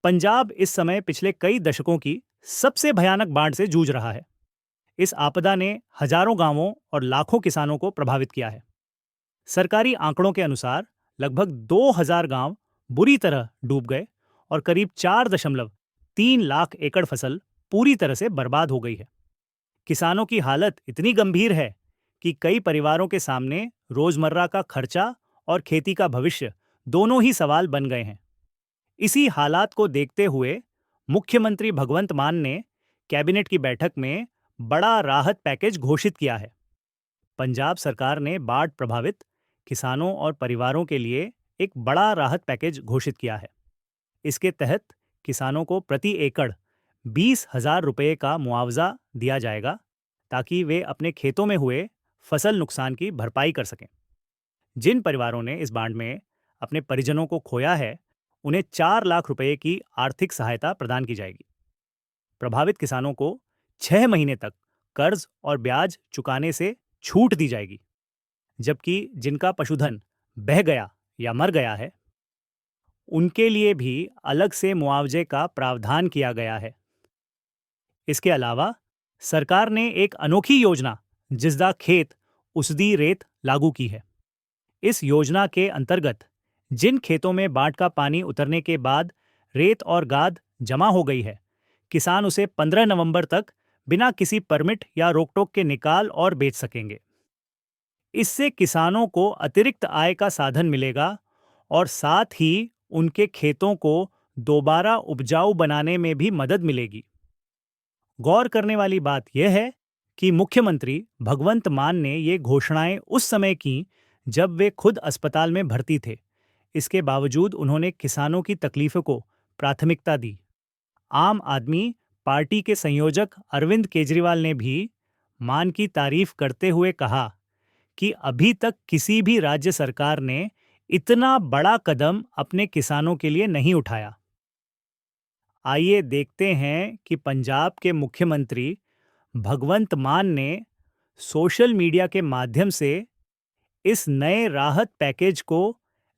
पंजाब इस समय पिछले कई दशकों की सबसे भयानक बाढ़ से जूझ रहा है। इस आपदा ने हजारों गांवों और लाखों किसानों को प्रभावित किया है। सरकारी आंकड़ों के अनुसार लगभग 2000 गांव बुरी तरह डूब गए और करीब 4.3 लाख एकड़ फसल पूरी तरह से बर्बाद हो गई है। किसानों की हालत इतनी गंभीर है कि कई परिवारों के सामने रोजमर्रा का खर्चा और खेती का भविष्य दोनों ही सवाल बन गए हैं। इसी हालात को देखते हुए मुख्यमंत्री भगवंत मान ने कैबिनेट की बैठक में बड़ा राहत पैकेज घोषित किया है। पंजाब सरकार ने बाढ़ प्रभावित किसानों और परिवारों के लिए एक बड़ा राहत पैकेज घोषित किया है। इसके तहत किसानों को प्रति एकड़ 20,000 रुपये का मुआवजा दिया जाएगा ताकि वे अपने खेतों में हुए फसल नुकसान की भरपाई कर सकें। जिन परिवारों ने इस बाढ़ में अपने परिजनों को खोया है, उन्हें 4 लाख रुपए की आर्थिक सहायता प्रदान की जाएगी। प्रभावित किसानों को 6 महीने तक कर्ज और ब्याज चुकाने से छूट दी जाएगी, जबकि जिनका पशुधन बह गया या मर गया है, उनके लिए भी अलग से मुआवजे का प्रावधान किया गया है। इसके अलावा सरकार ने एक अनोखी योजना जिसदा खेत उसदी रेत लागू की है। इस योजना के अंतर्गत जिन खेतों में बाढ़ का पानी उतरने के बाद रेत और गाद जमा हो गई है, किसान उसे 15 नवंबर तक बिना किसी परमिट या रोक-टोक के निकाल और बेच सकेंगे। इससे किसानों को अतिरिक्त आय का साधन मिलेगा और साथ ही उनके खेतों को दोबारा उपजाऊ बनाने में भी मदद मिलेगी। गौर करने वाली बात यह है कि मुख्यमंत्री भगवंत मान ने ये घोषणाएं उस समय की जब वे खुद अस्पताल में भर्ती थे। इसके बावजूद उन्होंने किसानों की तकलीफों को प्राथमिकता दी। आम आदमी पार्टी के संयोजक अरविंद केजरीवाल ने भी मान की तारीफ करते हुए कहा कि अभी तक किसी भी राज्य सरकार ने इतना बड़ा कदम अपने किसानों के लिए नहीं उठाया। आइए देखते हैं कि पंजाब के मुख्यमंत्री भगवंत मान ने सोशल मीडिया के माध्यम से इस नए राहत पैकेज को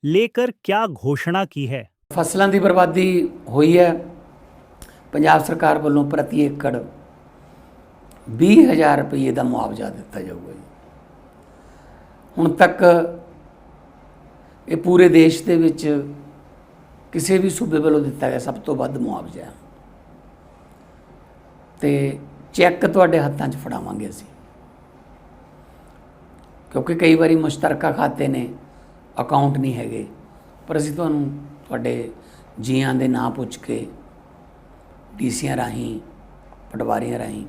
लेकर क्या घोषणा की है। फसलों की बर्बादी हुई है। पंजाब सरकार वालों प्रति एकड़ 20,000 रुपये का मुआवजा दिता जाऊगा। हुण तक ये पूरे देश के विच किसी भी सूबे वालों दिता गया सब तो वध मुआवजा। तो चैक तुहाडे हत्थां 'च फड़ावांगे असीं, क्योंकि कई बारी मुश्तरका खाते ने, अकाउंट नहीं हैगे, पर असीं तुहानूं तुहाडे जीआं दे नां पुछ के डीसीआं राहीं, पटवारियां राहीं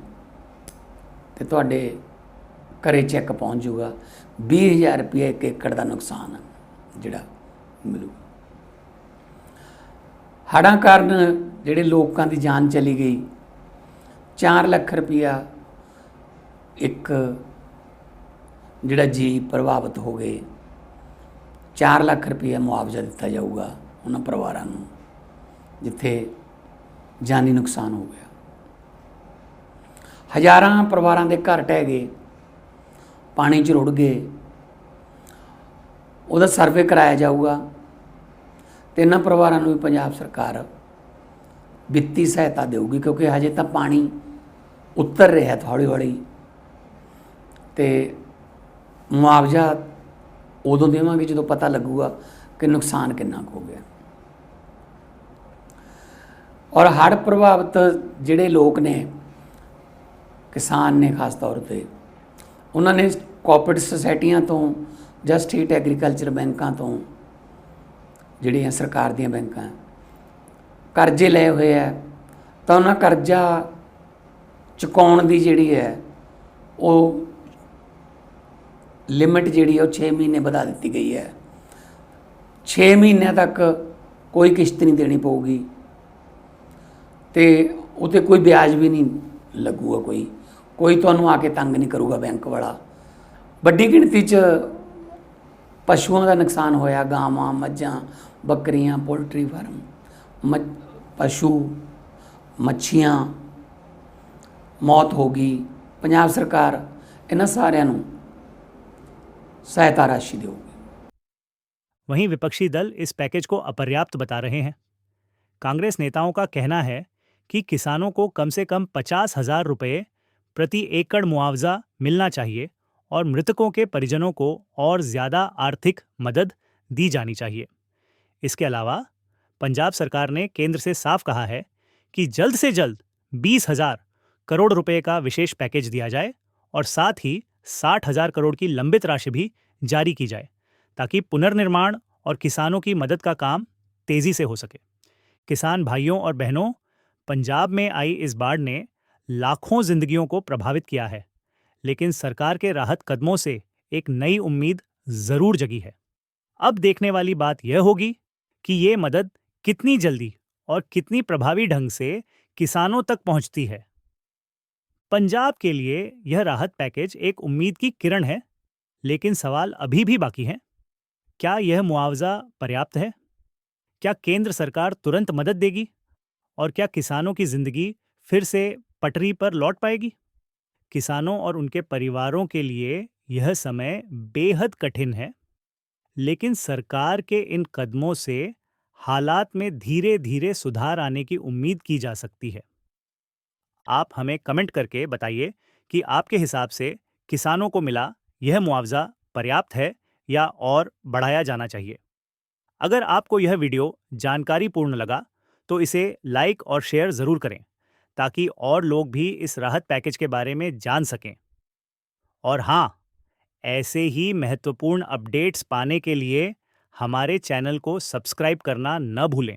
ते तुहाडे घरे चैक पहुँच जूगा। 20,000 रुपये एक एकड़ का नुकसान जिहड़ा मिलूगा। हड़ां कारण जिहड़े लोकां दी जान चली गई, 4 लाख रुपया एक जिहड़ा जी प्रभावित हो गए, 4 लाख रुपया मुआवजा दिता जाऊगा उन्हां परिवारां नूं जिथे जानी नुकसान हो गया। हज़ारां परिवारां दे घर ढह गए, पानी 'च रुड़ गए। उहदा सर्वे कराया जाऊगा तो इन्हां परिवारां नूं भी पंजाब सरकार वित्ती सहायता देगी, क्योंकि हजे तो पानी उतर रहा है हौली हौली। तो मुआवजा उदों देवांगे जो पता लगूगा कि नुकसान कितना हो गया। और हड़ प्रभावित जिहड़े लोग ने, किसान ने खास तौर पर, उन्होंने कोऑपरेटिव सोसाइटियां तो ਜਾਂ स्टेट एग्रीकल्चर बैंकों तो ਜਿਹੜੀਆਂ सरकार ਦੀਆਂ बैंकों करजे लए हुए है, तो उन्हें करजा चुकाउण दी जिहड़ी है वो लिमिट जिहड़ी है 6 महीने बढ़ा दी गई है। 6 महीने तक कोई किश्त नहीं देनी पऊगी तो उत्ते कोई ब्याज भी नहीं लगूगा, कोई तुहानूं आके तंग नहीं करूगा बैंक वाला। वड्डी गिणती च पशुओं का नुकसान होया, गावां, मझां, बकरियां, पोल्ट्री फार्म, पशु, मच्छियां, मौत हो गई। पंजाब सरकार इन्हां सारिਆਂ ਨੂੰ सहायता राशि देगी। वहीं विपक्षी दल इस पैकेज को अपर्याप्त बता रहे हैं। कांग्रेस नेताओं का कहना है कि किसानों को कम से कम 50,000 रुपये प्रति एकड़ मुआवजा मिलना चाहिए और मृतकों के परिजनों को और ज़्यादा आर्थिक मदद दी जानी चाहिए। इसके अलावा पंजाब सरकार ने केंद्र से साफ कहा है कि जल्द से जल्द 20,000 करोड़ रुपए का विशेष पैकेज दिया जाए और साथ ही 60,000 करोड़ की लंबित राशि भी जारी की जाए ताकि पुनर्निर्माण और किसानों की मदद का काम तेजी से हो सके। किसान भाइयों और बहनों, पंजाब में आई इस बाढ़ ने लाखों जिंदगियों को प्रभावित किया है, लेकिन सरकार के राहत कदमों से एक नई उम्मीद जरूर जगी है। अब देखने वाली बात यह होगी कि ये मदद कितनी जल्दी और कितनी प्रभावी ढंग से किसानों तक पहुंचती है। पंजाब के लिए यह राहत पैकेज एक उम्मीद की किरण है, लेकिन सवाल अभी भी बाकी हैं। क्या यह मुआवजा पर्याप्त है? क्या केंद्र सरकार तुरंत मदद देगी? और क्या किसानों की जिंदगी फिर से पटरी पर लौट पाएगी? किसानों और उनके परिवारों के लिए यह समय बेहद कठिन है, लेकिन सरकार के इन कदमों से हालात में धीरे धीरे सुधार आने की उम्मीद की जा सकती है। आप हमें कमेंट करके बताइए कि आपके हिसाब से किसानों को मिला यह मुआवजा पर्याप्त है या और बढ़ाया जाना चाहिए। अगर आपको यह वीडियो जानकारीपूर्ण लगा तो इसे लाइक और शेयर ज़रूर करें ताकि और लोग भी इस राहत पैकेज के बारे में जान सकें। और हाँ, ऐसे ही महत्वपूर्ण अपडेट्स पाने के लिए हमारे चैनल को सब्सक्राइब करना न भूलें।